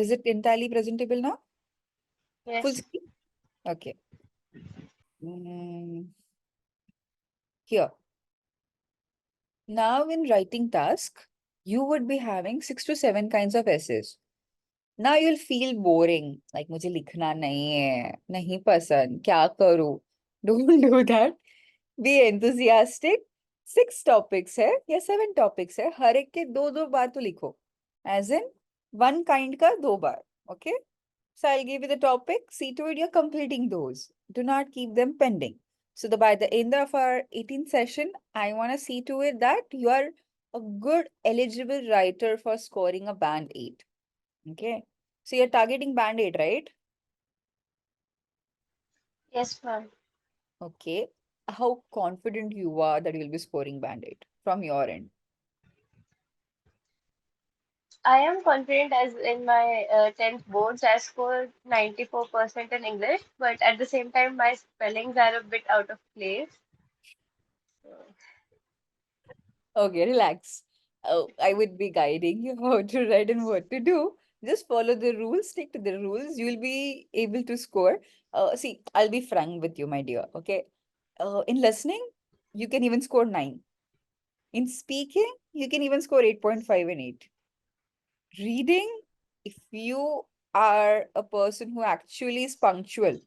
Is it entirely presentable now? Full Yes. screen? Okay. Mm, here. Now in writing task, you would be having 6 to 7 kinds of essays. Now you'll feel boring. Like मुझे लिखना नहीं है, नहीं पसंद, क्या करूँ? Don't do that. Be enthusiastic. 6 topics है या 7 topics है, हर एक के दो दो बार तो लिखो. As in, one kind का 2 बार. Okay? So I'll give you the topic. See to it you're completing those. Do not keep them pending. So by the end of our 18th session, I want to see to it that you are a good eligible writer for scoring a band 8. Okay. So you're targeting band 8, right? Yes, ma'am. Okay. How confident you are that you'll be scoring band 8 from your end? I am confident as in my 10th boards, I scored 94% in English, but at the same time, my spellings are a bit out of place. Okay, relax. I would be guiding you how to write and what to do. Just follow the rules, stick to the rules. You'll be able to score. See, I'll be frank with you, my dear. Okay. In listening, you can even score 9. In speaking, you can even score 8.5 and 8. Reading, if you are a person who actually is punctual,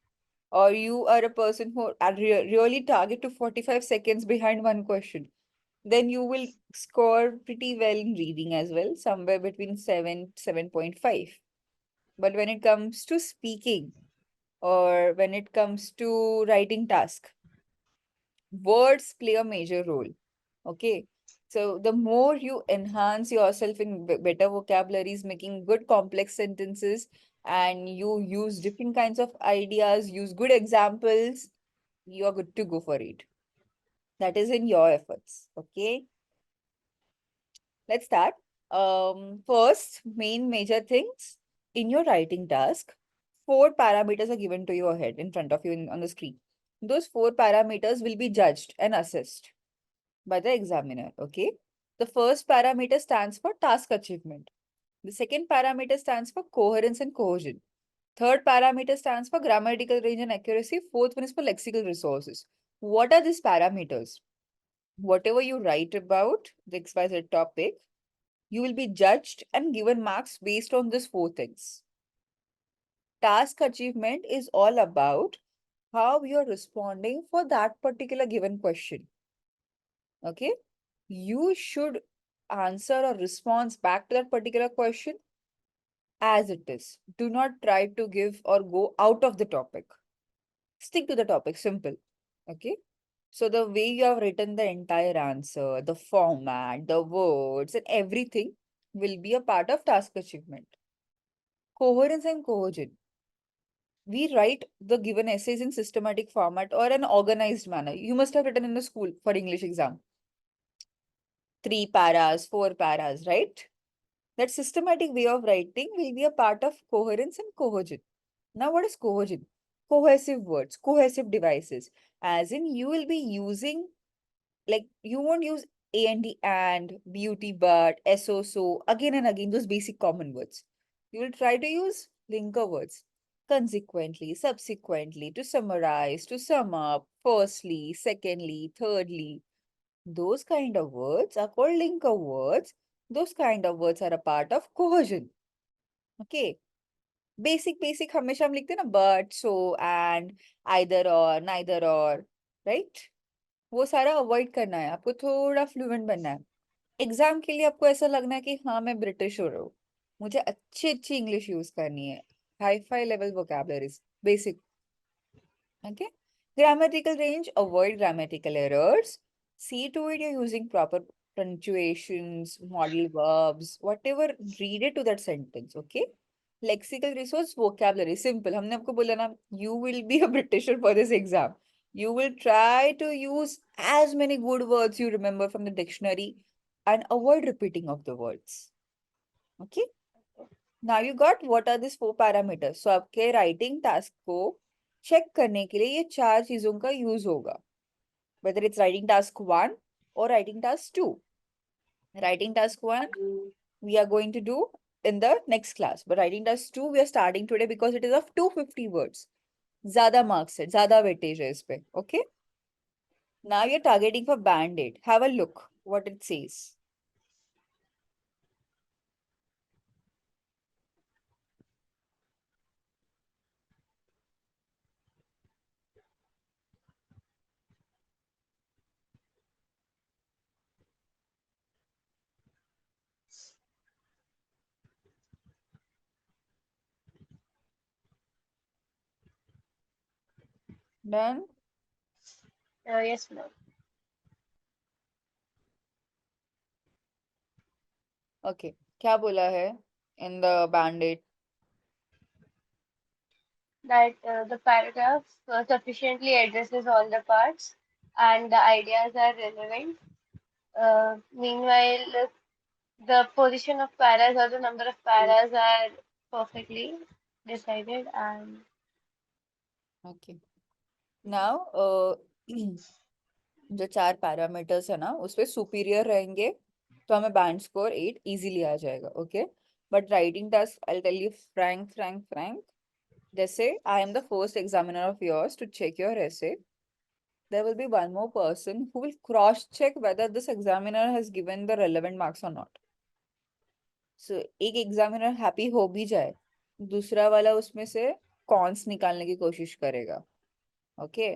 or you are a person who are really target to 45 seconds behind one question, then you will score pretty well in reading as well, somewhere between 7.5. But when it comes to speaking or when it comes to writing task, words play a major role. Okay. So the more you enhance yourself in better vocabularies, making good complex sentences, and you use different kinds of ideas, use good examples, you're good to go for it. That is in your efforts. Okay. Let's start. First, main major things in your writing task, 4 parameters are given to you ahead in front of you on the screen. Those 4 parameters will be judged and assessed by the examiner. Okay. The first parameter stands for task achievement. The second parameter stands for coherence and cohesion. Third parameter stands for grammatical range and accuracy. Fourth one is for lexical resources. What are these parameters? Whatever you write about the XYZ topic, you will be judged and given marks based on these 4 things. Task achievement is all about how you're responding for that particular given question. Okay? You should answer or respond back to that particular question as it is. Do not try to give or go out of the topic. Stick to the topic, simple. Okay? So the way you have written the entire answer, the format, the words, and everything will be a part of task achievement. Coherence and cohesion. We write the given essays in systematic format or an organized manner. You must have written in the school for English exam. 3 paras, 4 paras, right? That systematic way of writing will be a part of coherence and cohesion. Now, what is cohesion? Cohesive words, cohesive devices. As in, you will be using, like, you won't use and, beauty, but, so, again and again, those basic common words. You will try to use linker words. Consequently, subsequently, to summarize, to sum up, firstly, secondly, thirdly. Those kind of words are called linker words. Those kind of words are a part of cohesion. Okay. Basic हमेशा हम लिखते हैं ना but, so, and, either or, neither or, right? वो सारा avoid करना है, आपको थोड़ा फ्लुएंट बनना है. एग्जाम के लिए आपको ऐसा लगना है कि हाँ मैं ब्रिटिश हो रहा हूँ, मुझे अच्छी अच्छी इंग्लिश यूज करनी है, hi fi level vocabularies, basic. Okay. Grammatical range, avoid grammatical errors. See to it you're using proper punctuations, modal verbs, whatever, read it to that sentence. Okay. Lexical resource, vocabulary, simple. हमने आपको बोला ना, you will be a Britisher for this exam. You will try to use as many good words you remember from the dictionary and avoid repeating of the words. Okay. Now you got what are these 4 parameters. So आपके writing task को check करने के लिए ये 4 चीजों का use होगा. Whether it's writing task 1 or writing task 2. Writing task 1, we are going to do in the next class. But writing task 2 we are starting today because it is of 250 words. ज़्यादा marks है, ज़्यादा weightage है इस पे. Okay? Now you're targeting for band 8. Have a look what it says. Done? Yes, ma'am. Okay. क्या बोला है in the band 8? That the paragraph sufficiently addresses all the parts and the ideas are relevant. Meanwhile, the position of paras or the number of paras are perfectly decided and Okay. Now, जो 4 parameters है ना उसपे superior रहेंगे तो हमें band score 8 easily आ जाएगा. Okay. But writing task I tell you frank जैसे I am the first examiner of yours to check your essay. There will be one more person who will cross check whether this examiner has given the relevant marks or not. So एक examiner happy हो भी जाए, दूसरा वाला उसमें से cons निकालने की कोशिश करेगा. Okay.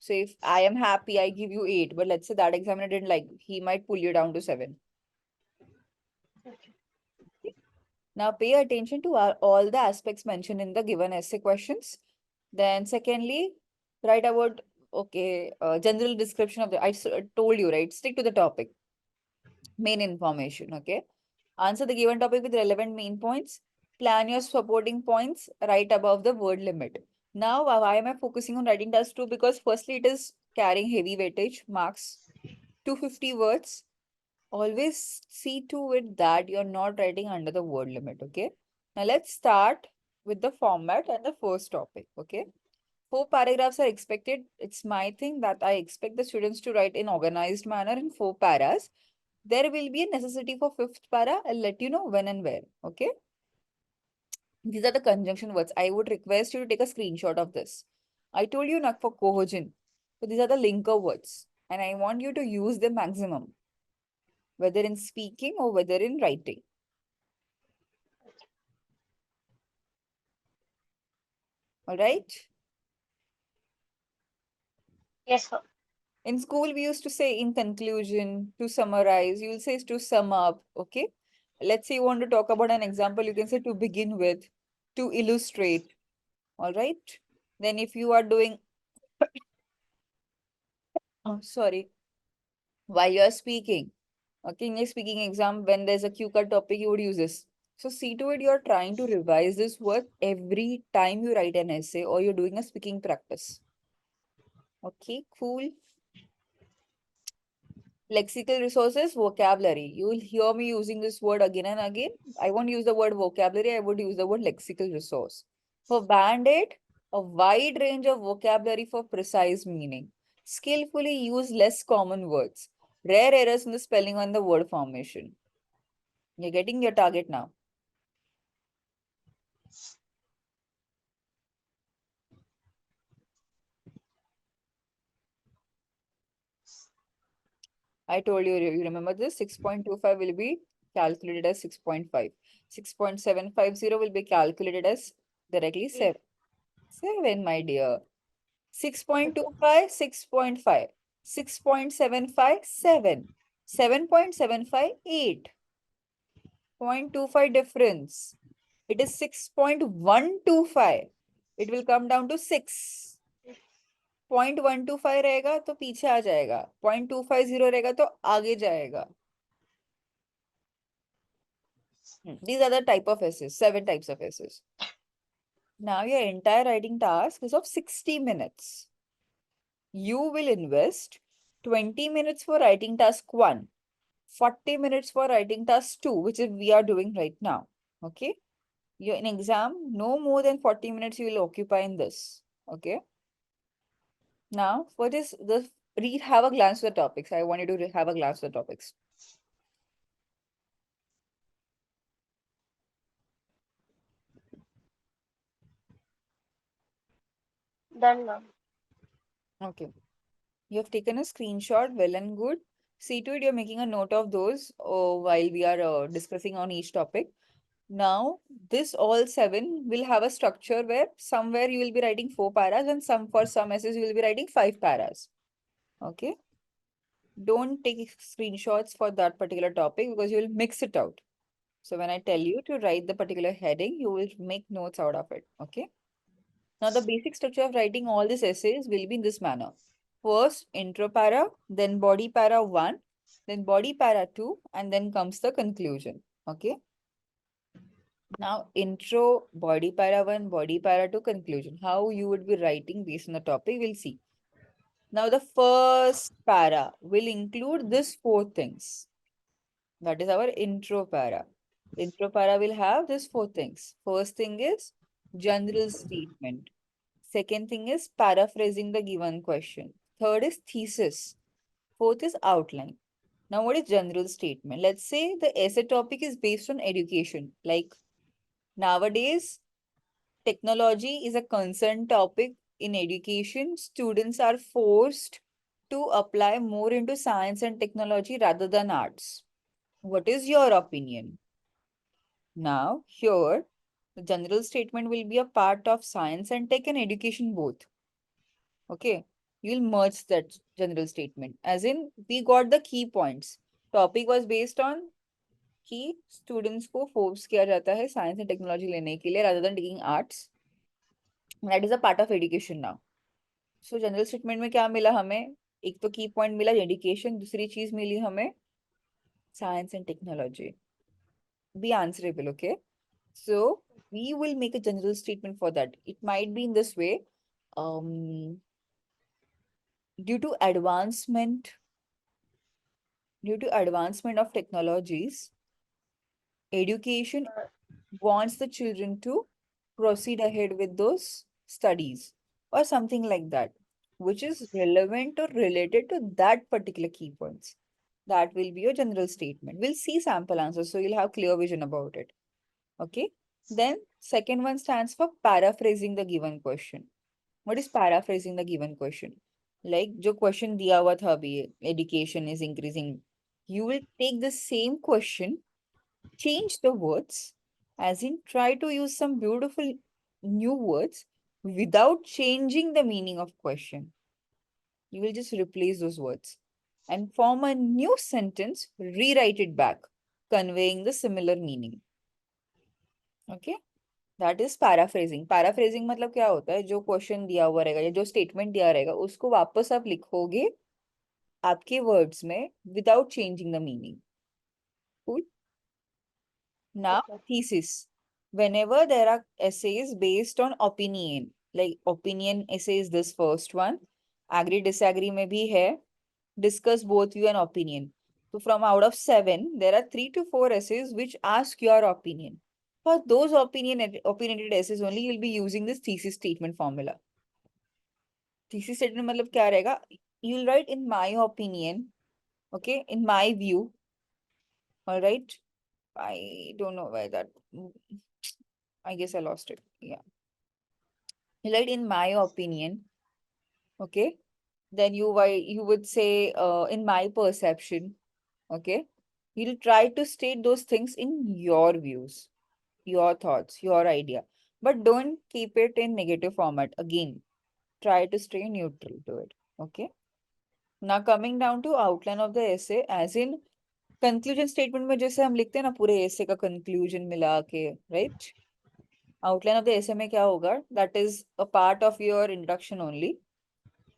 So if I am happy, I give you 8, but let's say that examiner didn't like, he might pull you down to 7. Now pay attention to all the aspects mentioned in the given essay questions. Then secondly, write about, okay, general description of the, told you, right? Stick to the topic, main information, okay? Answer the given topic with relevant main points. Plan your supporting points right above the word limit. Now, why am I focusing on writing task 2? Because firstly, it is carrying heavy weightage, marks, 250 words. Always see to it that you're not writing under the word limit, okay? Now let's start with the format and the first topic, okay? 4 paragraphs are expected. It's my thing that I expect the students to write in organized manner in 4 paras. There will be a necessity for 5th para. I'll let you know when and where, okay? These are the conjunction words. I would request you to take a screenshot of this. I told you not for cohogen. So these are the linker words. And I want you to use them maximum, whether in speaking or whether in writing. All right. yes, sir. In school, we used to say in conclusion, to summarize, you'll say to sum up. Okay. Let's say you want to talk about an example, you can say to begin with, to illustrate. All right. Then if you are doing, oh, sorry, while you are speaking, okay, in your speaking exam, when there's a Q card topic, you would use this. So see to it, you're trying to revise this word every time you write an essay or you're doing a speaking practice. Okay, cool. Lexical resources, vocabulary. You will hear me using this word again and again. I won't use the word vocabulary, I would use the word lexical resource. For band 8, a wide range of vocabulary for precise meaning. Skillfully use less common words. Rare errors in the spelling and the word formation. You're getting your target now. I told you, you remember this? 6.25 will be calculated as 6.5. 6.750 will be calculated as directly Yes. 7. 7, my dear. 6.25, 6.5. 6.75, 7. 7.75, 8. 0.25 difference. It is 6.125. It will come down to 6. 0.125 रहेगा तो पीछे आ जाएगा. 0.250 रहेगा तो आगे जाएगा. These are the type of essays, 7 types of essays. Now your entire writing task is of 60 minutes. You will invest 20 minutes for writing task 1, 40 minutes for writing task 2, which is we are doing right now. Okay. You're in exam, no more than 40 minutes you will occupy in this. Okay. Now, for this, read, have a glance at the topics. I want you to have a glance at the topics. Done, ma'am. Okay. You have taken a screenshot, well and good. See to it, you're making a note of those while we are discussing on each topic. Now, this all seven will have a structure where somewhere you will be writing four paras and some for some essays you will be writing five paras. Okay. Don't take screenshots for that particular topic because you will mix it out. So when I tell you to write the particular heading, you will make notes out of it. Okay. Now the basic structure of writing all these essays will be in this manner. First intro para, then body para 1, then body para 2, and then comes the conclusion. Okay. Now intro, body para 1, body para 2, conclusion. How you would be writing based on the topic, we'll see. Now the first para will include these four things. That is our intro para. Intro para will have these four things. First thing is general statement. Second thing is paraphrasing the given question. Third is thesis. Fourth is outline. Now, what is general statement? Let's say the essay topic is based on education. Like nowadays, technology is a concerned topic in education. Students are forced to apply more into science and technology rather than arts. What is your opinion? Now, here, the general statement will be a part of science and tech and education both. Okay. You'll merge that general statement. As in, we got the key points. Topic was based on कि students को force किया जाता है science and technology लेने के लिए rather than taking arts. That is a part of education now. So general statement में क्या मिला हमें? एक तो key point मिला education, दूसरी चीज मिली हमें science and technology. Be answerable, okay? So we will make a general statement for that. It might be in this way. Um, due to advancement of technologies, education Uh, wants the children to proceed ahead with those studies or something like that, which is relevant or related to that particular key points. That will be your general statement. We'll see sample answers, so you'll have clear vision about it. Okay. Then second one stands for paraphrasing the given question. What is paraphrasing the given question? Like जो question दिया हुआ था अभी education is increasing. You will take the same question, change the words, as in try to use some beautiful new words without changing the meaning of question. You will just replace those words and form a new sentence, rewrite it back, conveying the similar meaning. Okay. That is paraphrasing paraphrasing मतलब क्या होता है जो question दिया हुआ रहेगा या जो स्टेटमेंट दिया रहेगा उसको वापस आप लिखोगे आपके वर्ड्स में without changing the meaning cool now okay. Thesis whenever there are essays based on opinion like opinion essay is this first one agree disagree में भी है discuss both view and opinion. So from out of seven, there are 3 to 4 essays which ask your opinion. For those opinionated essays only, you'll be using this thesis statement formula. Thesis statement मतलब क्या रहेगा? You'll write in my opinion, okay, in my view, all right. I don't know where that. I guess I lost it. Yeah, you write in my opinion, okay. Then you would say in my perception, okay. You'll try to state those things in your views, your thoughts, your idea, but don't keep it in negative format. Again, try to stay neutral to it. Okay. Now coming down to outline of the essay, as in conclusion statement में जैसे हम लिखते हैं ना पूरे essay का conclusion मिला के, right? Outline of the essay में क्या होगा? That is a part of your introduction only.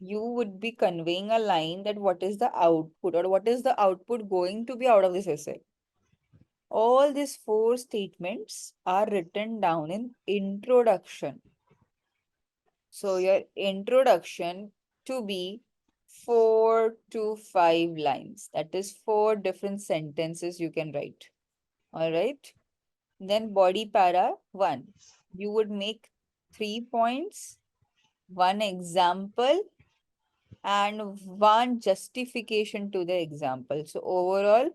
You would be conveying a line that what is the output or what is the output going to be out of this essay. All these four statements are written down in introduction. So your introduction to be 4 to 5 lines. That is 4 different sentences you can write. All right. Then body para 1. You would make 3 points, one example, and one justification to the example. So overall,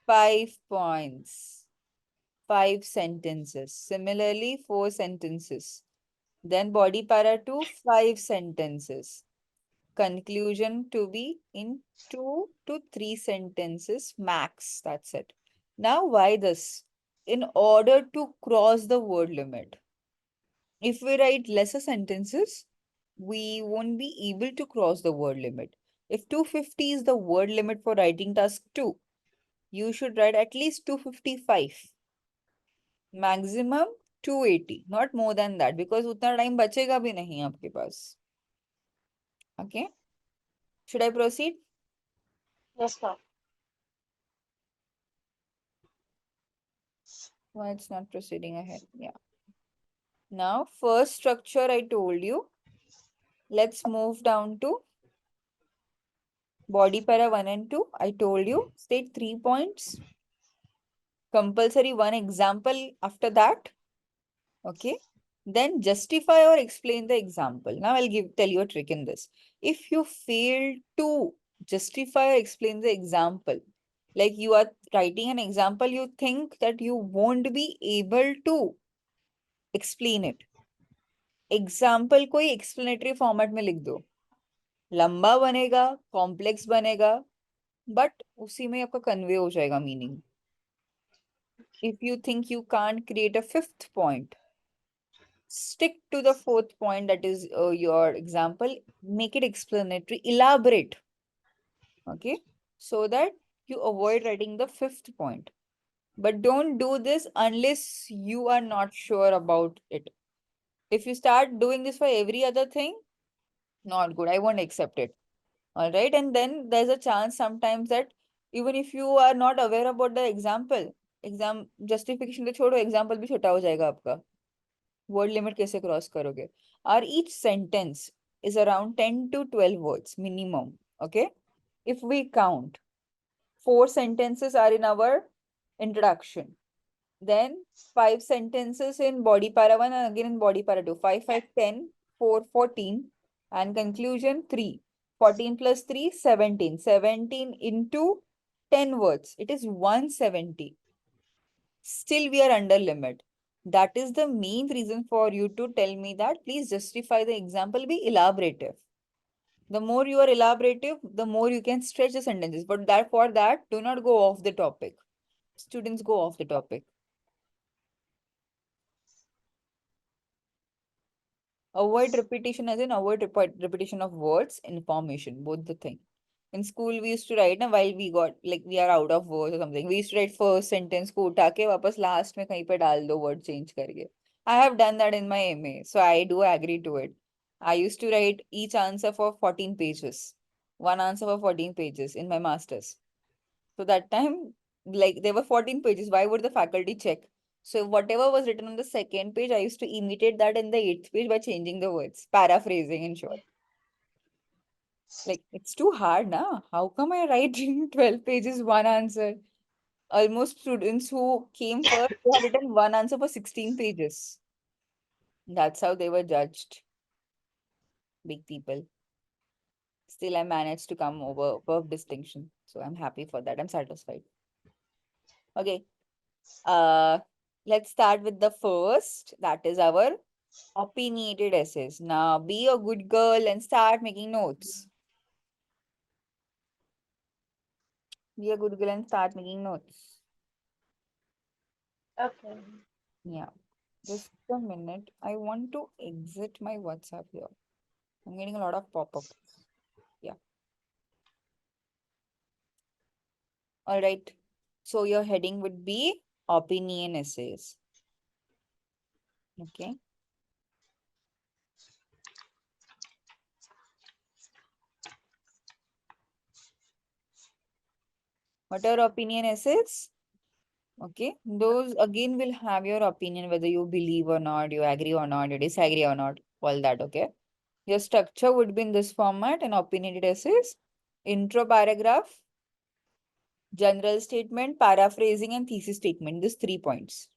5 points. 5 sentences. Similarly, 4 sentences. Then body para 2, 5 sentences. Conclusion to be in 2 to 3 sentences max. That's it. Now, why this? In order to cross the word limit. If we write lesser sentences, we won't be able to cross the word limit. If 250 is the word limit for writing task 2, you should write at least 255. Maximum 280, not more than that, because उतना time बचेगा भी नहीं आपके पास. Okay? Should I proceed? Yes, ma'am. Why it's not proceeding ahead? Yeah. Now, first structure I told you. Let's move down to body para 1 and 2. I told you, state 3 points. Compulsory one example after that. Okay. Then justify or explain the example. Now I'll tell you a trick in this. If you fail to justify or explain the example, like you are writing an example, you think that you won't be able to explain it. Example कोई explanatory format में लिख दो. लंबा बनेगा, complex बनेगा, but उसी में आपका कन्वे हो जाएगा meaning. If you think you can't create a fifth point, stick to the fourth point, that is your example. Make it explanatory, elaborate. Okay, so that you avoid writing the fifth point. But don't do this unless you are not sure about it. If you start doing this for every other thing, not good. I won't accept it. All right. And then there's a chance sometimes that even if you are not aware about the example, exam justification तो छोड़ो, example भी छोटा हो जाएगा आपका. Word limit कैसे cross करोगे? Our each sentence is around 10 to 12 words minimum. Okay. If we count, 4 sentences are in our introduction. Then 5 sentences in body para 1 and again in body para 2. 5, 5, 10, 4, 14. And conclusion 3. 14 plus 3, 17. 17 into 10 words. It is 170. Still we are under limit. That is the main reason for you to tell me that please justify the example, be elaborative. The more you are elaborative, the more you can stretch the sentences. But that for that, do not go off the topic. Students go off the topic. Avoid repetition as in avoid repetition of words, information, both the thing. In school, we used to write, na, while we got, like, we are out of words or something. We used to write first sentence को उठा के वापस last में कहीं पे डाल दो word change करके. I have done that in my MA, so I do agree to it. I used to write each answer for 14 pages. One answer for 14 pages in my master's. So that time, like, there were 14 pages. Why would the faculty check? So whatever was written on the second page, I used to imitate that in the eighth page by changing the words, paraphrasing in short. Like, it's too hard, na? How come I write in 12 pages one answer? Almost students who came first, they have written one answer for 16 pages. That's how they were judged. Big people. Still, I managed to come over above distinction. So I'm happy for that. I'm satisfied. Okay. Uh, let's start with the first. That is our opinionated essays. Now, be a good girl and start making notes. Be a good girl and start making notes. Okay. Yeah. Just a minute. I want to exit my WhatsApp here. I'm getting a lot of pop-ups. Yeah. All right. So your heading would be opinion essays. Okay. What are opinion essays? Okay. Those again will have your opinion whether you believe or not, you agree or not, you disagree or not, all that. Okay. Your structure would be in this format: an opinionated essays, intro paragraph, general statement, paraphrasing, and thesis statement. These 3 points.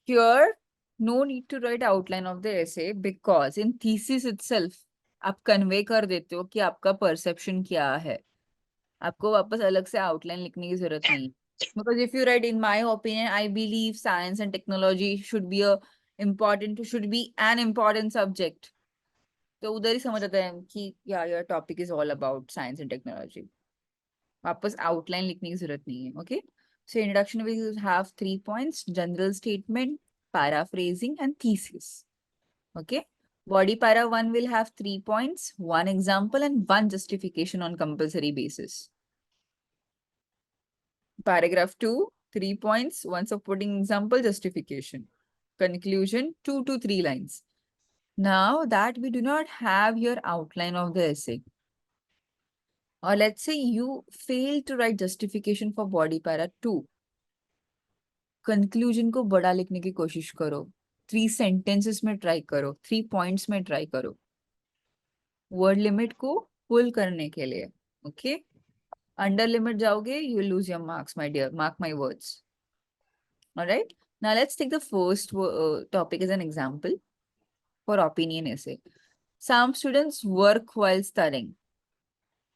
Here, no need to write outline of the essay because in thesis itself, आप convey कर देते हो कि आपका perception क्या है. आपको वापस अलग से outline लिखने की जरूरत नहीं. Because if you write, in my opinion, I believe science and technology should be an important subject. तो उधर ही समझ आता है कि yeah, your topic is all about science and technology. वापस outline लिखने की जरूरत नहीं है. Okay. So introduction will have 3 points: general statement, paraphrasing, and thesis. Okay. Body para 1 will have 3 points, one example, and one justification on compulsory basis. Paragraph 2, 3 points, one supporting example, justification. Conclusion, 2 to 3 lines. Now that we do not have your outline of the essay, or let's say you fail to write justification for body para 2, conclusion को बड़ा लिखने की कोशिश करो. 3 sentences में try करो, 3 points में try करो. वर्ड लिमिट को पुल करने के लिए. ओके. अंडर लिमिट जाओगे, you will lose your marks, my dear. Mark my words. All right. Now let's take the first topic as an example for opinion essay. Some students work while studying.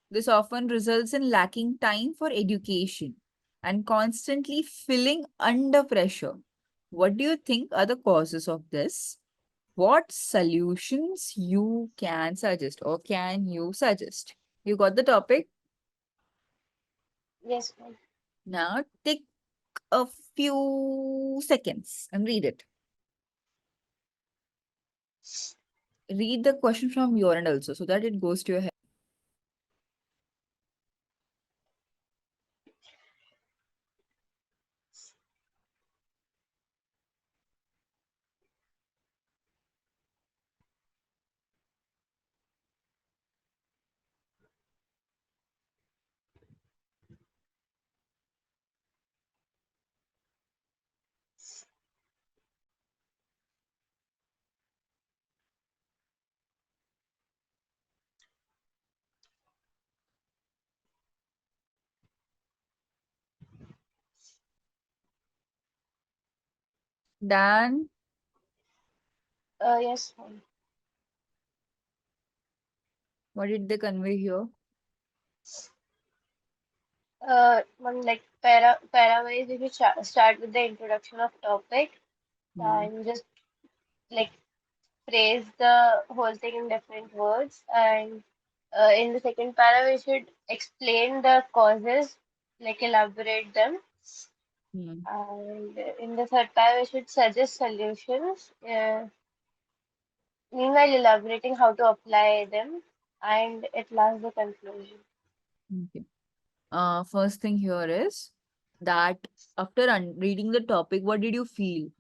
This often results in lacking time for education and constantly feeling under pressure. What do you think are the causes of this? What solutions you can suggest or can you suggest? You got the topic? Yes, ma'am. Now take a few seconds and read it. Read the question from your end also so that it goes to your head. Dan, Yes, ma'am. what did they convey here? Like para-wise, if you start with the introduction of topic Hmm. and just like phrase the whole thing in different words, and in the second para, we should explain the causes, like elaborate them, Hmm. and in the third para, we should suggest solutions, meanwhile elaborating how to apply them, and at last the conclusion. Okay. First thing here is that after reading the topic, what did you feel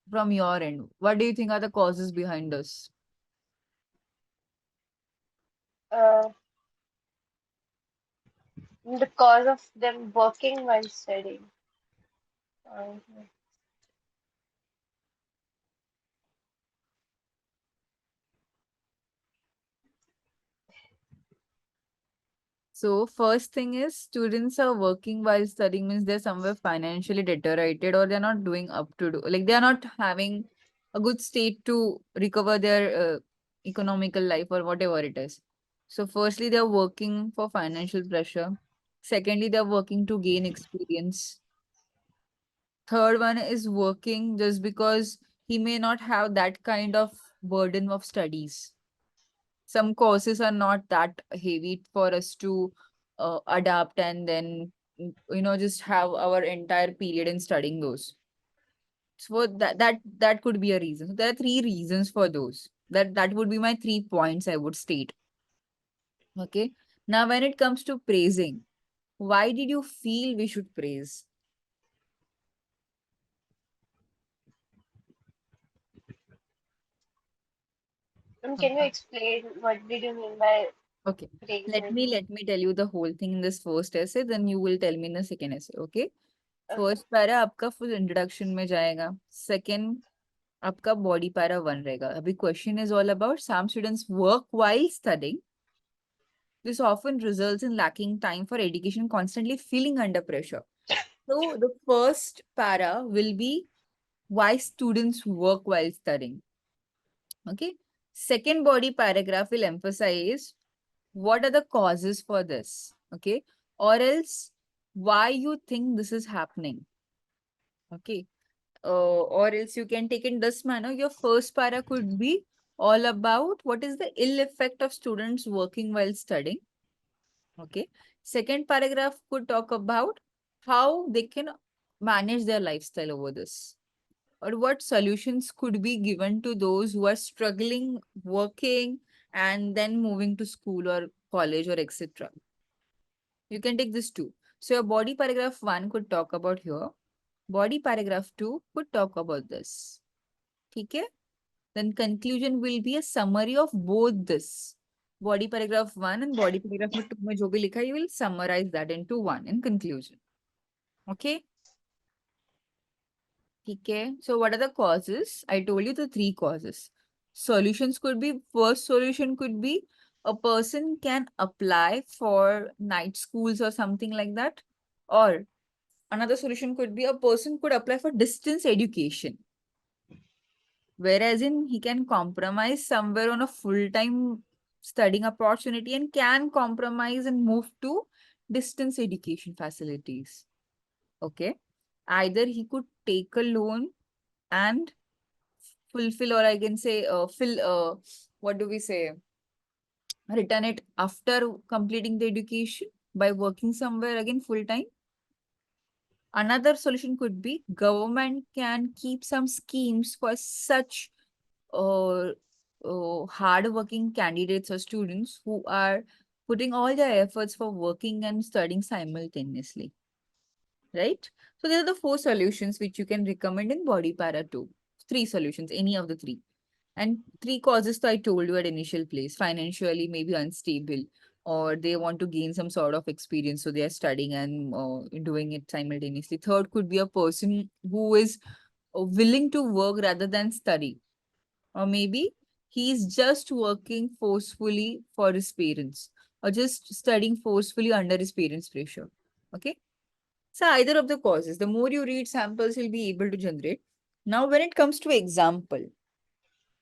from your end? What do you think are the causes behind this? Uh, the cause of them working while studying. Uh, So first thing is students are working while studying means they're somewhere financially deteriorated or they're not doing up to do like they're not having a good state to recover their economical life or whatever it is. So firstly, they're working for financial pressure. Secondly, they're working to gain experience. Third one is working just because he may not have that kind of burden of studies. Some courses are not that heavy for us to adapt and then just have our entire period in studying those. So that could be a reason. So there are three reasons for those. That would be my 3 points I would state. Okay. Now when it comes to praising, why did you feel we should praise? and can you explain what did you mean by Okay. praising? Let me tell you the whole thing in this first essay, then you will tell me in the second essay. Okay. Okay. First para आपका full introduction में जाएगा. Second आपका body para 1 रहेगा. अभी question is all about some students work while studying. This often results in lacking time for education, constantly feeling under pressure. So the first para will be why students work while studying. Okay. Second body paragraph will emphasize what are the causes for this. Okay. Or else why you think this is happening. Okay. Or else you can take in this manner. Your first para could be all about what is the ill effect of students working while studying. Okay. Second paragraph could talk about how they can manage their lifestyle over this, or what solutions could be given to those who are struggling working and then moving to school or college or etc. You can take this too. So your body paragraph 1 could talk about here. Body paragraph 2 could talk about this. Okay? Then conclusion will be a summary of both this. Body paragraph 1 and body paragraph 2 mein jo bhi likha hai, you will summarize that into one in conclusion. Okay? Okay. So what are the causes? I told you the three causes. Solutions could be, first solution could be a person can apply for night schools or something like that. Or another solution could be a person could apply for distance education. Whereas in he can compromise somewhere on a full-time studying opportunity and can compromise and move to distance education facilities. Okay. Either he could take a loan and fulfill, or I can say fill what do we say, return it after completing the education by working somewhere again full time. Another solution could be government can keep some schemes for such uh, hard working candidates or students who are putting all their efforts for working and studying simultaneously, right? So there are the four solutions which you can recommend in body para 2. Three solutions, any of the three. And three causes that I told you at initial place: financially, maybe unstable, or they want to gain some sort of experience, so they are studying and doing it simultaneously. Third could be a person who is willing to work rather than study, or maybe he's just working forcefully for his parents, or just studying forcefully under his parents' pressure. Okay. So either of the causes, the more you read samples, you'll be able to generate. Now, when it comes to example,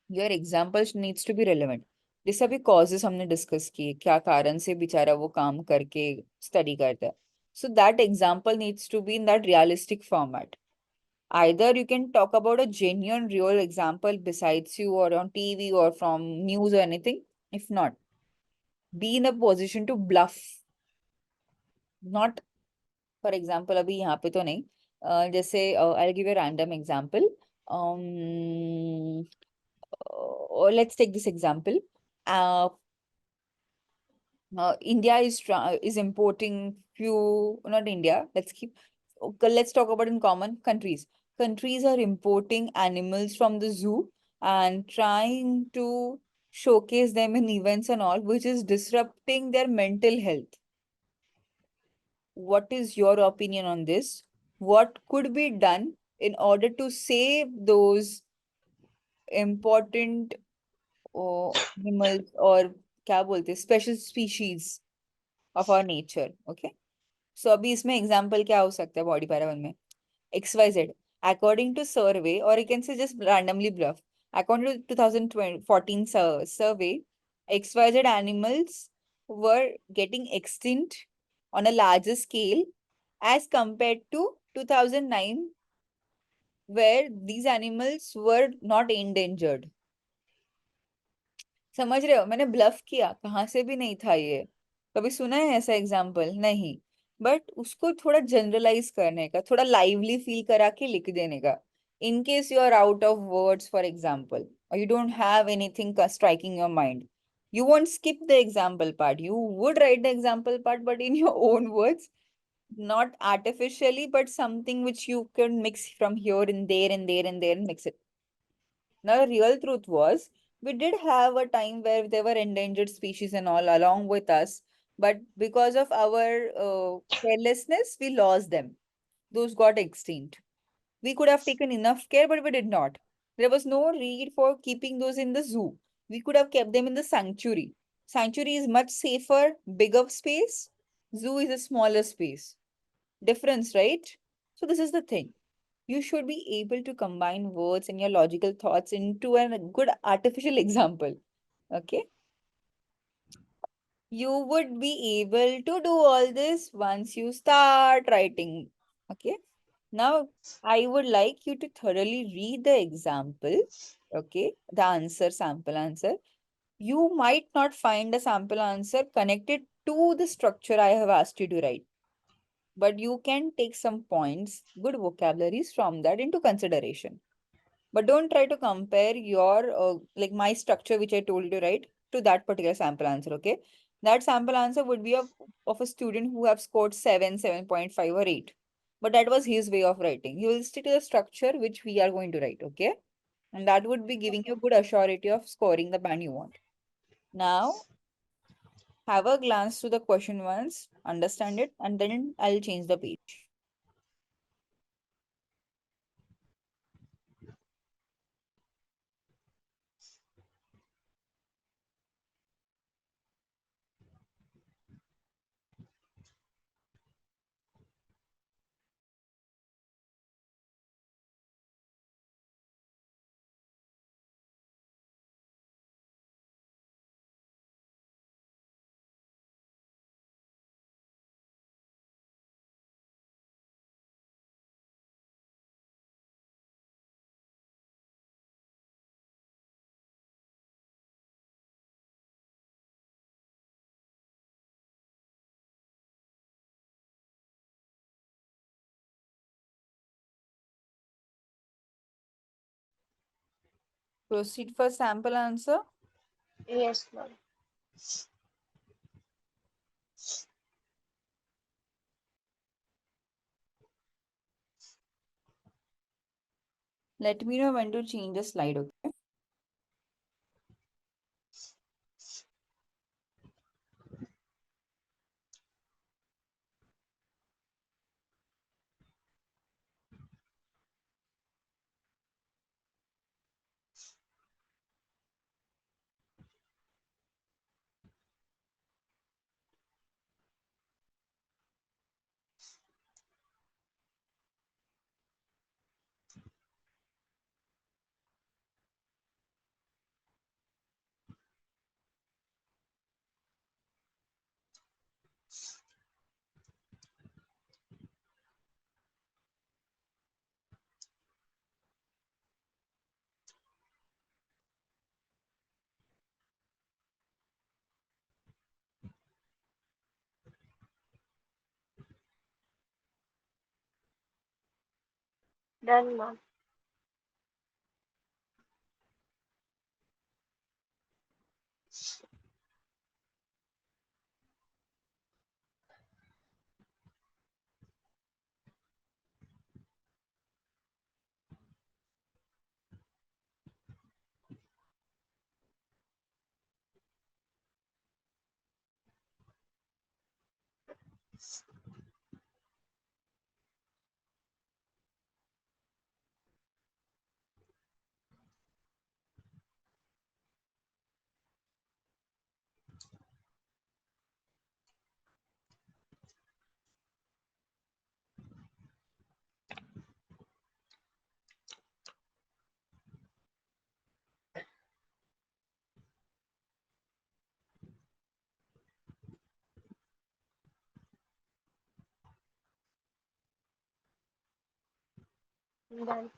your example needs to be relevant. जैसे अभी causes हमने discuss किए, क्या कारण से बेचारा वो काम करके study करता है. So that example needs to be in that realistic format. Either you can talk about a genuine real example besides you or on TV or from news or anything. If not, be in a position to bluff. Not, for example, अभी यहाँ पे तो नहीं. जैसे I'll give you a random example. Or let's take this example. Uh, India is importing few, not India. Let's keep. Okay, let's talk about in common countries. Countries are importing animals from the zoo and trying to showcase them in events and all, which is disrupting their mental health. What is your opinion on this? What could be done in order to save those important animals, or क्या बोलते हैं, special species of our nature? Okay. So अभी इसमें example क्या हो सकता है body para 1 में? XYZ. According to survey, or you can say just randomly bluff. According to 2014 survey, XYZ animals were getting extinct on a larger scale as compared to 2009, where these animals were not endangered. समझ रहे हो, मैंने bulb किया, कहाँ से भी नहीं था ये. कभी सुना है ऐसा एग्जाम्पल? नहीं. बट उसको थोड़ा जनरलाइज करने का, थोड़ा लाइवली फील करा के लिख देने का. In case you are out of words for example, और you don't have anything striking your mind, you won't skip the example part. You would write the example part, but in your own words, not artificially, but something which you can mix from here and there and there and there and mix it. Now, the real truth was, we did have a time where there were endangered species and all along with us, but because of our carelessness, we lost them. Those got extinct. We could have taken enough care, but we did not. There was no need for keeping those in the zoo. We could have kept them in the sanctuary. Sanctuary is much safer, bigger space. Zoo is a smaller space. Difference, right? So this is the thing. You should be able to combine words and your logical thoughts into a good artificial example. Okay. You would be able to do all this once you start writing. Okay. Now, I would like you to thoroughly read the example. Okay. The answer, sample answer. You might not find a sample answer connected to the structure I have asked you to write, but you can take some points, good vocabularies from that into consideration. But don't try to compare your, like my structure, which I told you to write, to that particular sample answer, okay? That sample answer would be of a student who have scored 7, 7.5 or 8. But that was his way of writing. You will stick to the structure which we are going to write, okay? And that would be giving you Okay. good assurity of scoring the band you want. Now, have a glance to the question once, understand it, and then I'll change the page. Proceed for sample answer. Yes, ma'am. Let me know when to change the slide, okay? Done, ma'am. Done.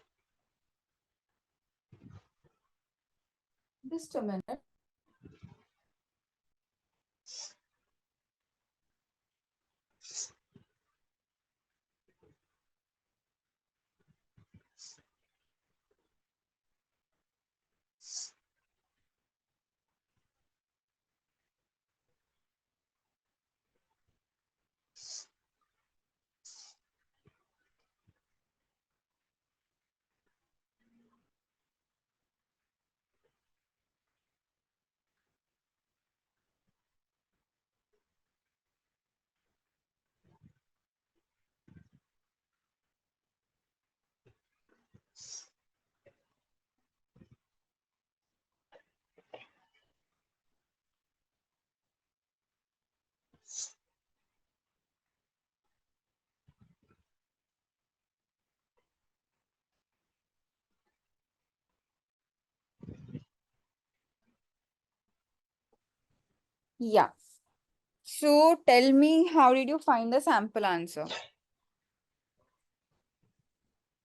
Just a minute. Yeah. So tell me, how did you find the sample answer?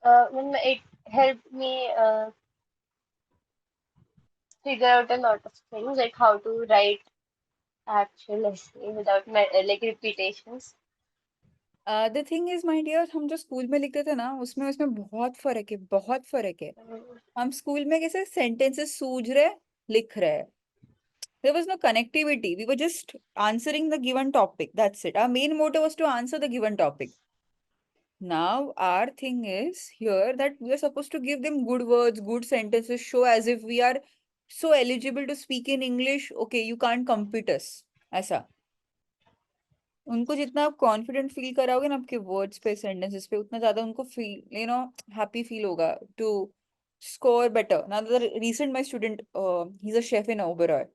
When it helped me figure out a lot of things, like how to write actual essay without like repetitions. The thing is my dear, हम जो school में लिखते थे ना, उसमें उसमें बहुत फर्क है, बहुत फर्क है। हम स्कूल में कैसे सेंटेंसेस सूझ रहे, लिख रहे, there was no connectivity, we were just answering the given topic, that's it. Our main motto was to answer the given topic. Now our thing is here that we are supposed to give them good words, good sentences, show as if we are so eligible to speak in English. Okay, you can't compete us, ऐसा। उनको जितना आप confident feel कराओगे ना आपके words पे, sentences पे, उतना ज्यादा उनको फील हैप्पी फील होगा to score better. Now the recent my student, he's a chef in Oberoi.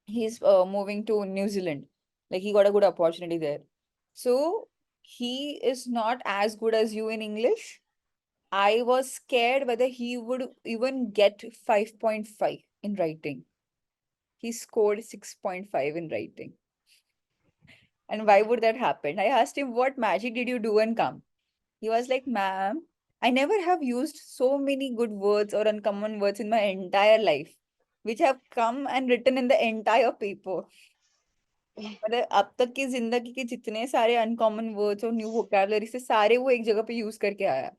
He's moving to New Zealand. Like he got a good opportunity there. So he is not as good as you in English. I was scared whether he would even get 5.5 in writing. He scored 6.5 in writing. And why would that happen? I asked him, what magic did you do and come? He was like, ma'am, I never have used so many good words or uncommon words in my entire life, which have come and written in the entire paper. मतलब अब तक की जिंदगी के जितने सारे uncommon words और new vocabulary से सारे वो एक जगह पे यूज करके आया।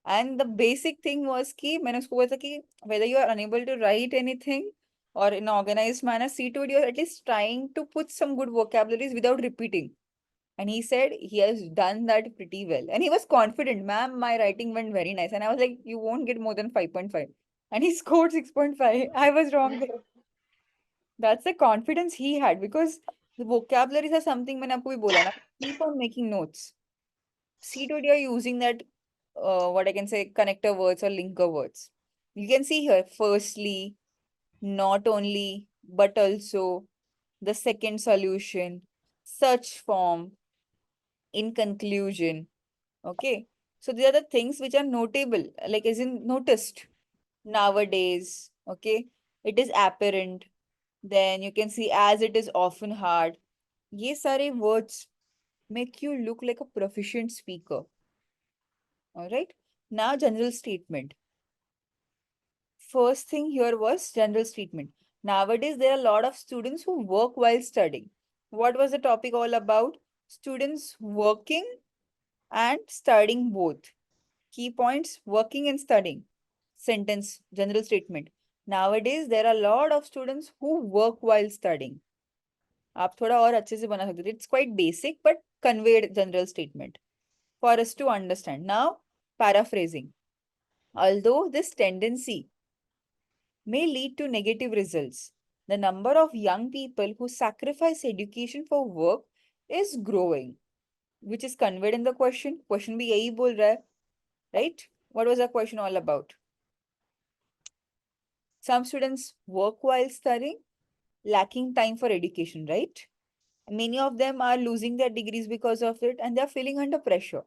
And the basic thing was कि मैंने उसको बोला था कि whether you are unable to write anything or in an organized manner, see to it you're at least trying to put some good vocabularies without repeating. And he said he has done that pretty well. And he was confident, ma'am, my writing went very nice. And I was like, you won't get more than 5.5. And he scored 6.5. I was wrong there. That's the confidence he had because the vocabularies are something मैंने आपको भी बोला ना, keep on making notes. See to it you're using that, what I can say, connector words or linker words. You can see here, firstly, not only, but also, the second solution, such form, in conclusion. Okay. So these are the things which are notable, like as in noticed nowadays. Okay. It is apparent. Then you can see as it is often hard. ये सारे words make you look like a proficient speaker. All right. Now, general statement. First thing here was general statement. Nowadays, there are a lot of students who work while studying. What was the topic all about? Students working and studying both. Key points, working and studying. Sentence, general statement. Nowadays, there are a lot of students who work while studying. आप थोड़ा और अच्छे से बना सकते थे. It's quite basic, but conveyed general statement for us to understand. Now, paraphrasing. Although this tendency may lead to negative results, the number of young people who sacrifice education for work is growing, which is conveyed in the question. Question भी यही बोल रहा है, right? What was the question all about? Some students work while studying, lacking time for education, right? Many of them are losing their degrees because of it and they're feeling under pressure.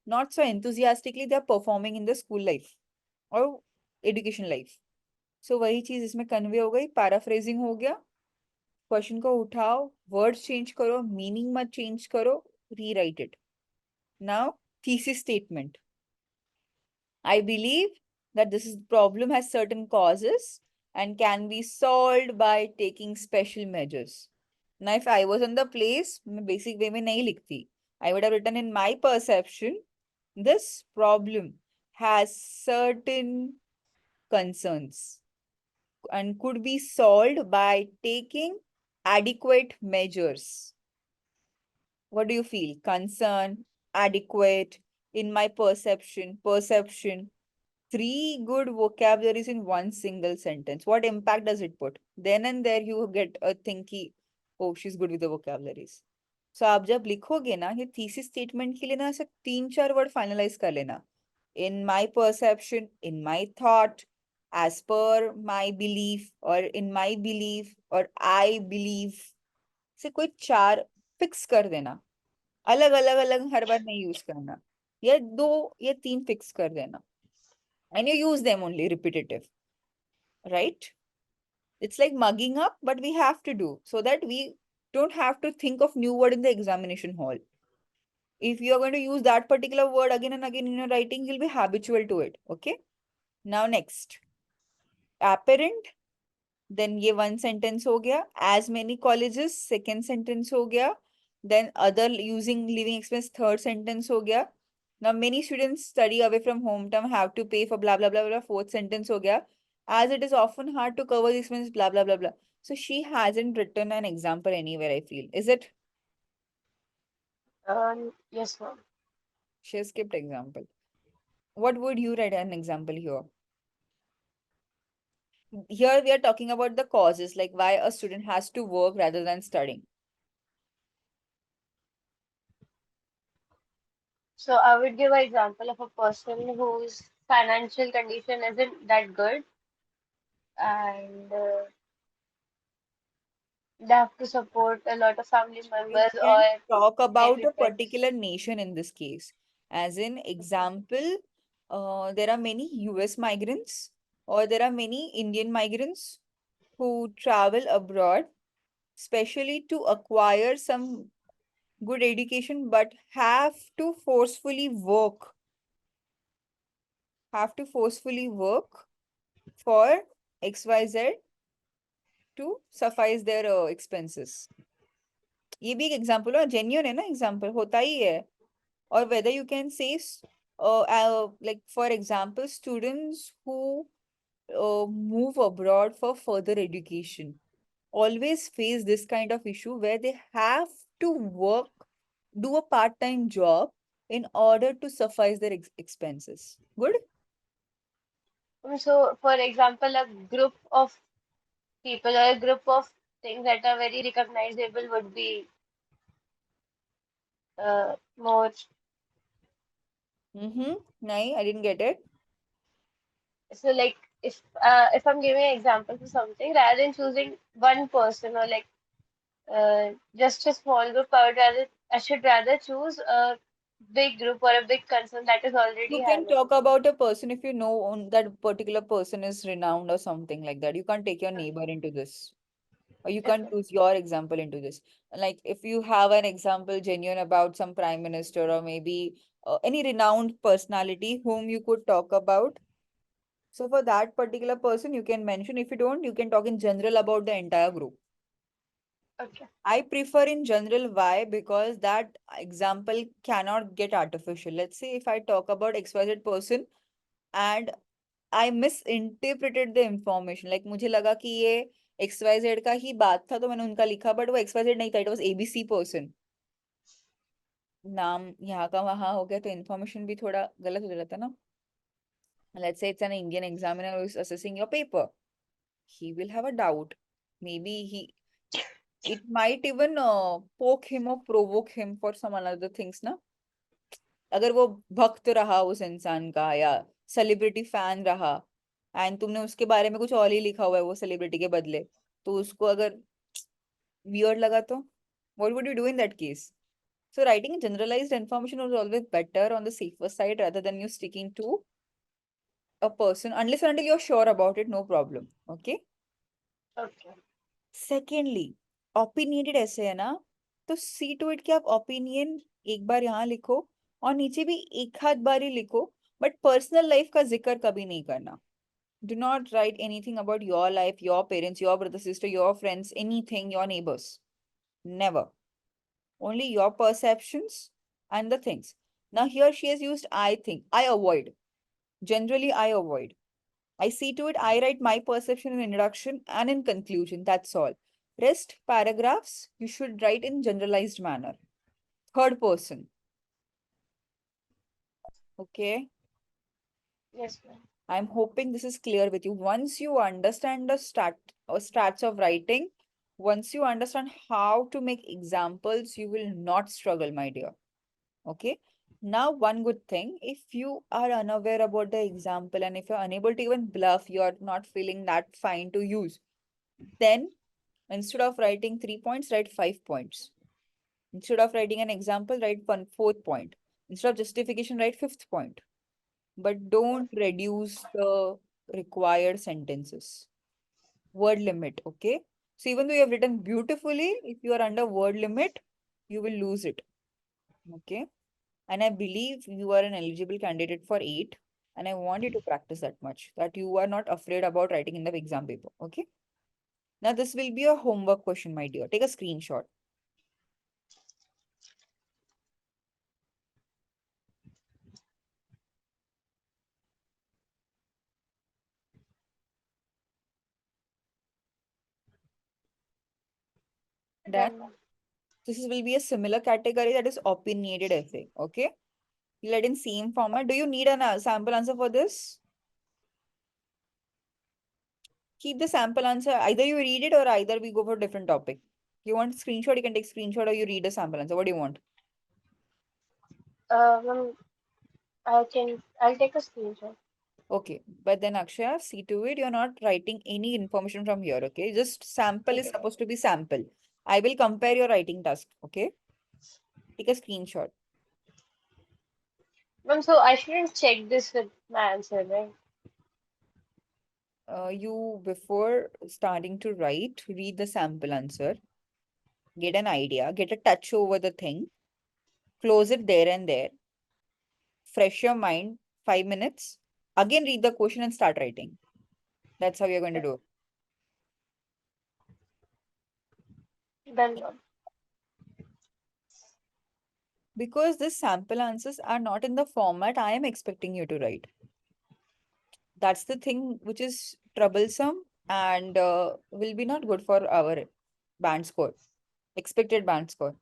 Not so enthusiastically they're performing in the school life or education life. So वही चीज इसमें convey हो गई, paraphrasing हो गया। Question को उठाओ, words change करो, मीनिंग मत चेंज करो, rewrite it. Now thesis statement. I believe that this problem has certain causes and can be solved by taking special measures. Now, if I was on the place, मैं basic way में नहीं लिखती. I would have written in my perception, this problem has certain concerns and could be solved by taking adequate measures. What do you feel? Concern, adequate, in my perception, perception. Three good vocabularies in one single sentence. What impact does it put? Then and there you get a thing कि oh, she's good with the vocabularies. So आप जब लिखोगे ना ये thesis statement के लिए ना ऐसे 3-4 वर्ड फाइनलाइज कर लेना. In my perception, in my thought, as per my belief, or in my belief, or I believe. से कोई 4 फिक्स कर देना. अलग अलग अलग हर बार नहीं यूज करना. ये 2 ये 3 फिक्स कर देना. And you use them only repetitive, right? It's like mugging up, but we have to do so that we Don't have to think of new word in the examination hall. If you are going to use that particular word again and again in your writing, you'll be habitual to it. Okay. Now next, apparent. Then ये one sentence हो गया. As many colleges, second sentence हो गया. Then other using living expense, third sentence हो गया. Now many students study away from hometown, have to pay for blah blah blah blah. Fourth sentence हो गया. As it is often hard to cover the expense, blah blah blah blah. So she hasn't written an example anywhere, I feel. Is it? Yes, ma'am. She has skipped example. What would you write an example here? Here we are talking about the causes, like why a student has to work rather than studying. So I would give an example of a person whose financial condition isn't that good, and they have to support a lot of family You members can or talk their about a depends. particular nation in this case. As in Okay. example, there are many US migrants or there are many Indian migrants who travel abroad, especially to acquire some good education, but have to forcefully work for XYZ to suffice their expenses. ये भी एक example है, genuine है ना, example होता ही है. Or whether you can say like for example, students who move abroad for further education always face this kind of issue where they have to work, do a part-time job in order to suffice their expenses. Good. So, for example, a group of people or a group of things that are very recognizable would be more. Mm-hmm. No, I didn't get it. So, like if I'm giving an example for something, rather than choosing one person or like just a small group, I should rather choose a big group or a big concern that is already You can having. talk about a person if you know that particular person is renowned or something like that. You can't take your neighbor into this. Or you can't Okay. use your example into this. Like if you have an example genuine about some prime minister or maybe any renowned personality whom you could talk about. So for that particular person, you can mention. If you don't, you can talk in general about the entire group. Okay. I prefer in general. Why? Because that example cannot get artificial. Let's say if I talk about XYZ person and I misinterpreted the information. Like मुझे लगा कि ये XYZ का ही बात था तो मैंने उनका लिखा, बट वो XYZ नहीं था, इट वाज ABC पर्सन. नाम यहाँ का वहां हो गया तो इन्फॉर्मेशन भी थोड़ा गलत हो जाता ना. Let's say it's an Indian examiner who is assessing your paper. He will have a doubt. Maybe it might even poke him or provoke him for some other things ना. अगर वो भक्त रहा उस इंसान का या सेलिब्रिटी फैन रहा एंड तुमने उसके बारे में कुछ और ही लिखा हुआ है वो सेलिब्रिटी के बदले, तो उसको अगर वियर्ड लगा तो what would you do in that case? So writing generalized information was always better on the safer side rather than you sticking to a person unless and until you're sure about it, no problem. Okay. Okay. Secondly, opinionated ऐसे है ना, तो सी to it कि आप opinion एक बार यहाँ लिखो और नीचे भी एक आध बार ही लिखो, बट पर्सनल लाइफ का जिक्र कभी नहीं करना. Do not write anything about your life, your parents, your brother, sister, your friends, anything, your neighbors. Never. Only your perceptions and the things. Now, here she has used I think. I avoid. Generally, I avoid. I see to it, I write my perception in introduction and in conclusion. That's all. Rest paragraphs, you should write in generalized manner. Third person. Okay. Yes, ma'am. I'm hoping this is clear with you. Once you understand the stats of writing, once you understand how to make examples, you will not struggle, my dear. Okay. Now, one good thing, if you are unaware about the example and if you're unable to even bluff, you're not feeling that fine to use, then instead of writing 3 points, write 5 points. Instead of writing an example, write one fourth point. Instead of justification, write fifth point. But don't reduce the required sentences. Word limit, okay? So even though you have written beautifully, if you are under word limit, you will lose it. Okay. And I believe you are an eligible candidate for 8. And I want you to practice that much, that you are not afraid about writing in the exam paper. Okay. Now this will be a homework question, my dear. Take a screenshot. Done. Done. This will be a similar category, that is opinionated essay. Okay. You let in same format. Do you need a sample answer for this? Keep the sample answer. Either you read it or either we go for a different topic. You want screenshot, you can take screenshot, or you read the sample answer. What do you want? Ma'am, I'll take a screenshot. Okay. But then Akshaya, see to it, you're not writing any information from here. Okay. Just sample is Okay. supposed to be sample. I will compare your writing task. Okay. Take a screenshot. Ma'am, so I shouldn't check this with my answer, right? You, before starting to write, read the sample answer, get an idea, get a touch over the thing, close it there and there, fresh your mind 5 minutes, again read the question and start writing. That's how you're going to do it. Done, ma'am. Because these sample answers are not in the format I am expecting you to write. That's the thing which is troublesome and will be not good for our band score, expected band score.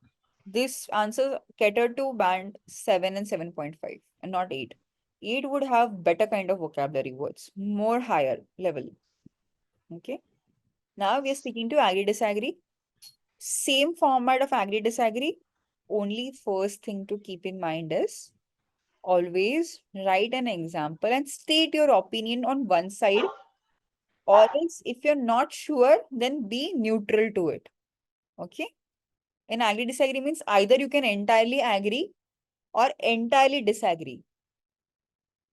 This answer catered to band 7 and 7.5 and not 8. 8 would have better kind of vocabulary words, more higher level. Okay. Now we are speaking to agree disagree. Same format of agree disagree. Only first thing to keep in mind is always write an example and state your opinion on one side, or else if you're not sure, then be neutral to it. Okay. And agree disagree means either you can entirely agree or entirely disagree.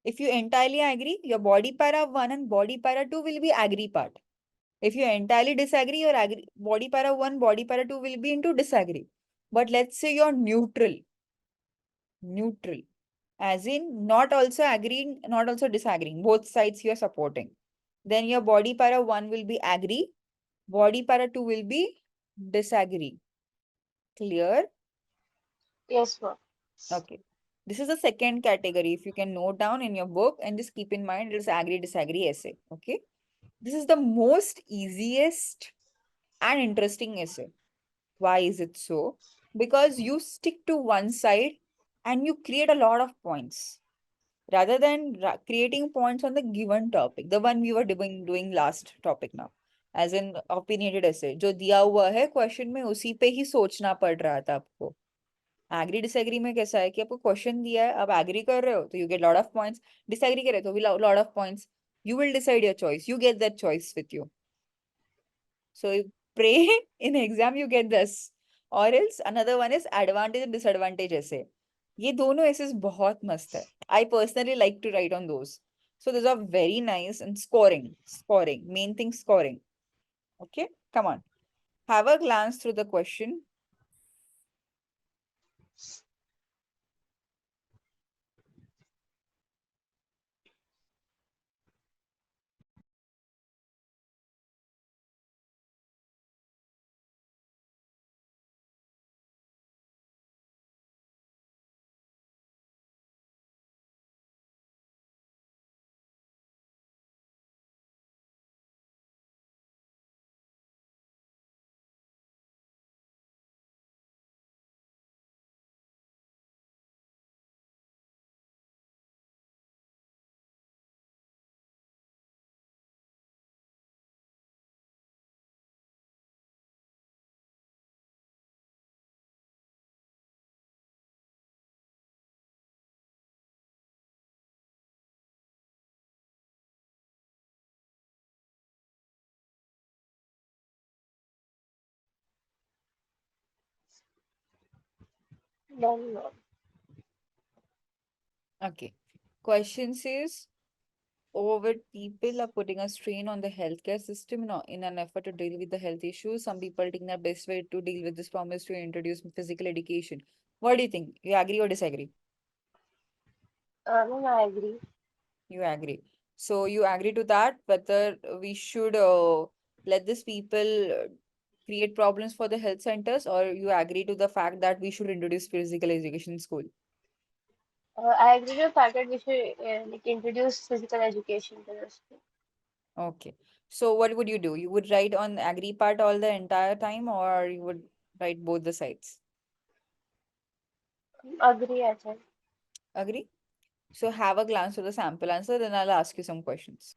If you entirely agree, your body para 1 and body para 2 will be agree part. If you entirely disagree, your body para 1, body para 2 will be into disagree. But let's say you're neutral, as in not also agreeing, not also disagreeing, both sides you're supporting. Then your body para 1 will be agree, body para 2 will be disagree. Clear? Yes, ma'am. Okay. This is the second category. If you can note down in your book and just keep in mind, it is agree disagree essay. Okay. This is the most easiest and interesting essay. Why is it so? Because you stick to one side and you create a lot of points rather than creating points on the given topic, the one we were doing last topic now, as in opinionated essay. जो दिया हुआ है question में उसी पे ही सोचना पड़ रहा था आपको. एग्री डिसएग्री में कैसा है कि आपको क्वेश्चन दिया है, आप एग्री कर रहे हो तो you get lot of points, disagree कर रहे हो तो lot of points. You will decide your choice. You get that choice with you. So you pray in exam you get this. Or else another one is advantage and disadvantage essay. ये दोनों essays बहुत मस्त है. I personally like to write on those. So those are very nice and scoring. Main thing scoring. Okay, come on. Have a glance through the question. Done, ma'am. Okay. Question says, over people are putting a strain on the healthcare system in an effort to deal with the health issues. Some people think the best way to deal with this problem is to introduce physical education. What do you think? You agree or disagree? No, I agree. You agree. So you agree to that, whether we should let these people create problems for the health centers, or you agree to the fact that we should introduce physical education in school? I agree with the fact that we should like introduce physical education to the school. Okay. So what would you do? You would write on agree part all the entire time, or you would write both the sides? Agree, I think. Agree? So have a glance to the sample answer, then I'll ask you some questions.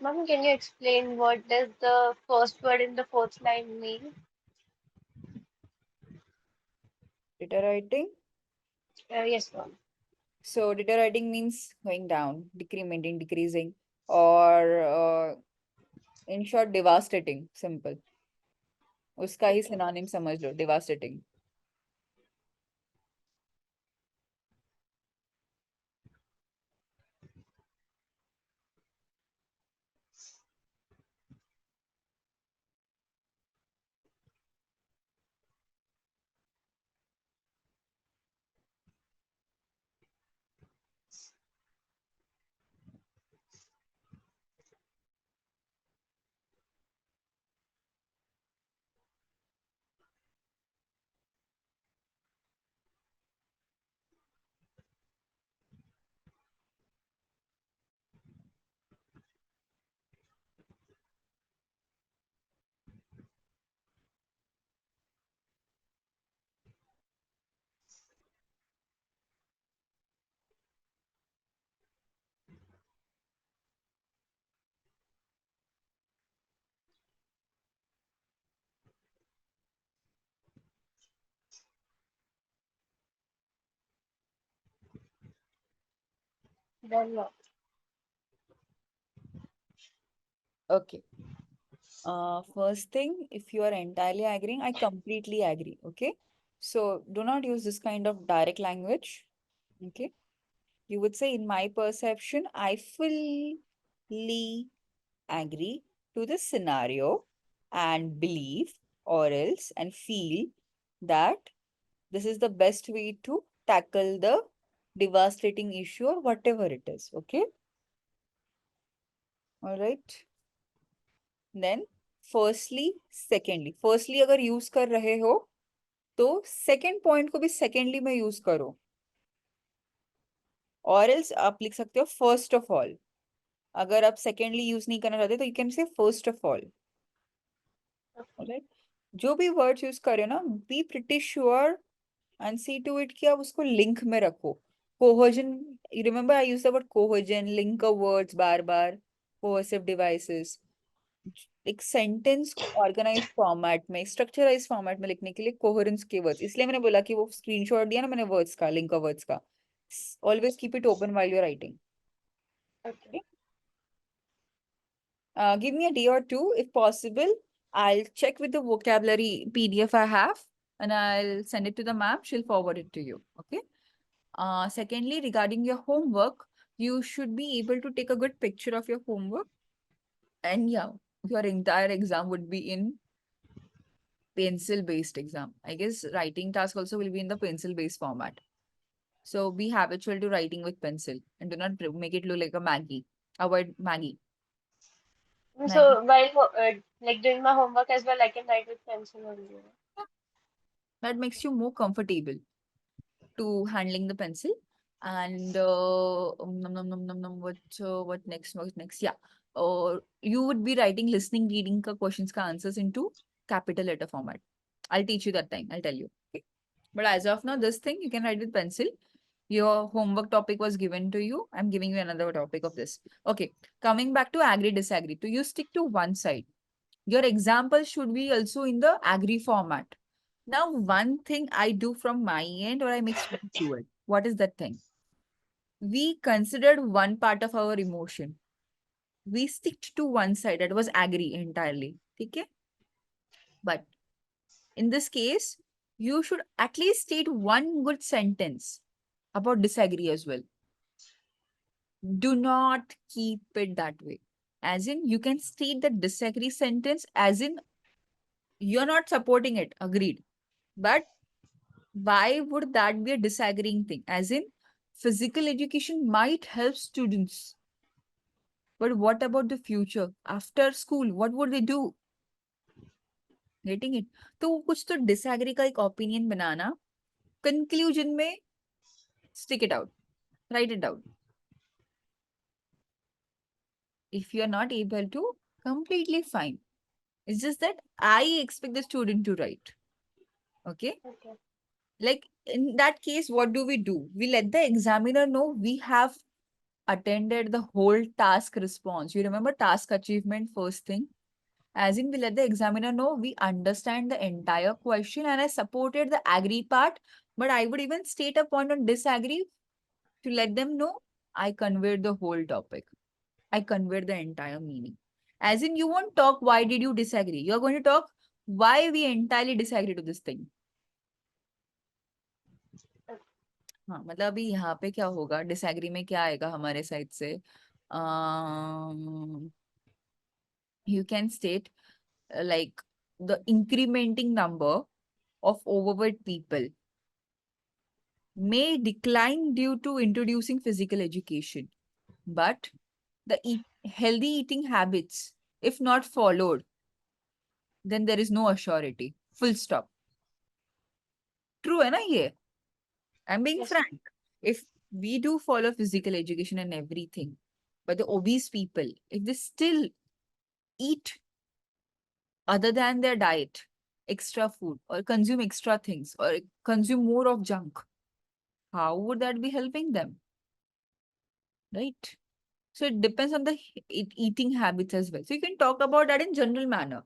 Ma'am, can you explain what does the first word in the fourth line mean? Data writing. Yes, ma'am. So data writing means going down, decrementing, decreasing, or in short, devastating. Simple. उसका ही Okay. synonym समझ लो, devastating. Then ma'am. Okay. First thing, if you are entirely agreeing, I completely agree. Okay. So do not use this kind of direct language. Okay. You would say, in my perception, I fully agree to the scenario and believe or else and feel that this is the best way to tackle the devastating issue or whatever it is. Okay. All right. Then, firstly अगर use कर रहे हो तो second point को भी secondly में use करो, और एल्स आप लिख सकते हो फर्स्ट ऑफ ऑल। अगर आप सेकेंडली यूज नहीं करना चाहते तो you can say first of all. Right. जो भी वर्ड्स यूज करे ना, be pretty sure and see to it कि आप उसको लिंक में रखो। Cohesion, you remember I use the word cohesion, link of words बार बार, कोहेसिव डिवाइसेस। एक सेंटेंस को ऑर्गेनाइज फॉर्मेट में, स्ट्रक्चराइज फॉर्मेट में लिखने के लिए कोहेरेंस के वर्ड्स, इसलिए मैंने बोला कि वो स्क्रीनशॉट दिया ना मैंने वर्ड्स का, लिंक ऑफ वर्ड्स का। Always keep it open while you are writing. Okay. Give me a day or two if possible. I'll check with the vocabulary PDF I have and I'll send it to the ma'am. She'll forward it to you. Okay. Secondly, regarding your homework, you should be able to take a good picture of your homework. And yeah, your entire exam would be in pencil based exam. I guess writing task also will be in the pencil based format. So be habitual to writing with pencil and do not make it look like a Maggie. Avoid Maggie. Maggie. So while like doing my homework as well, I can write with pencil only. That makes you more comfortable to handling the pencil. And what next? What next? Yeah. Or you would be writing listening, reading ka questions ka answers into capital letter format. I'll teach you that time. I'll tell you. Okay. But as of now, this thing you can write with pencil. Your homework topic was given to you. I'm giving you another topic of this. Okay. Coming back to agree, disagree. So you stick to one side. Your example should be also in the agree format. Now, one thing I do from my end, or I make students do it. What is that thing? We considered one part of our emotion. We sticked to one side. That was agree entirely. Okay? But in this case, you should at least state one good sentence about disagree as well. Do not keep it that way. As in, you can state the disagree sentence as in you're not supporting it, agreed. But why would that be a disagreeing thing? As in, physical education might help students. But what about the future? After school, what would they do? Getting it? तो कुछ तो disagree का एक opinion बनाना, conclusion में stick it out, write it down. If you are not able to, completely fine. It's just that I expect the student to write. Okay? Okay. Like in that case, what do? We let the examiner know we have attended the whole task response. You remember task achievement first thing? As in, we let the examiner know we understand the entire question and I supported the agree part, but I would even state a point on disagree to let them know I conveyed the whole topic. I conveyed the entire meaning. As in, you won't talk why did you disagree. You're going to talk why we entirely disagree to this thing. हाँ मतलब अभी यहाँ पे क्या होगा disagree में क्या आएगा हमारे साइड से you can state like the incrementing number of overweight people may decline due to introducing physical education, but the healthy eating habits, if not followed, then there is no assurity. Full stop. True है ना ये? I'm being Yes. frank. If we do follow physical education and everything, but the obese people, if they still eat other than their diet, extra food, or consume extra things, or consume more of junk, how would that be helping them? Right? So it depends on the eating habits as well. So you can talk about that in general manner.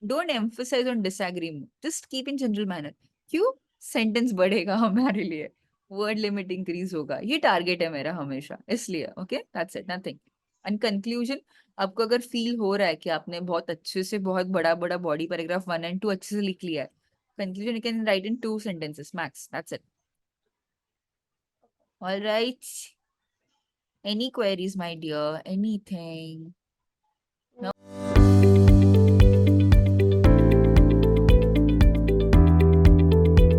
Don't emphasize on disagreement. Just keep in general manner. क्यों? Sentence बढ़ेगा हमारे लिए. Word limit increase होगा. ये target है मेरा हमेशा. इसलिए, okay? That's it. Nothing. And conclusion, आपको अगर feel हो रहा है कि आपने बहुत अच्छे से बहुत बड़ा बड़ा body paragraph 1 and 2 अच्छे से लिख लिया है. Conclusion you can write in 2 sentences max. That's it. All right. Any queries, my dear? Anything? No?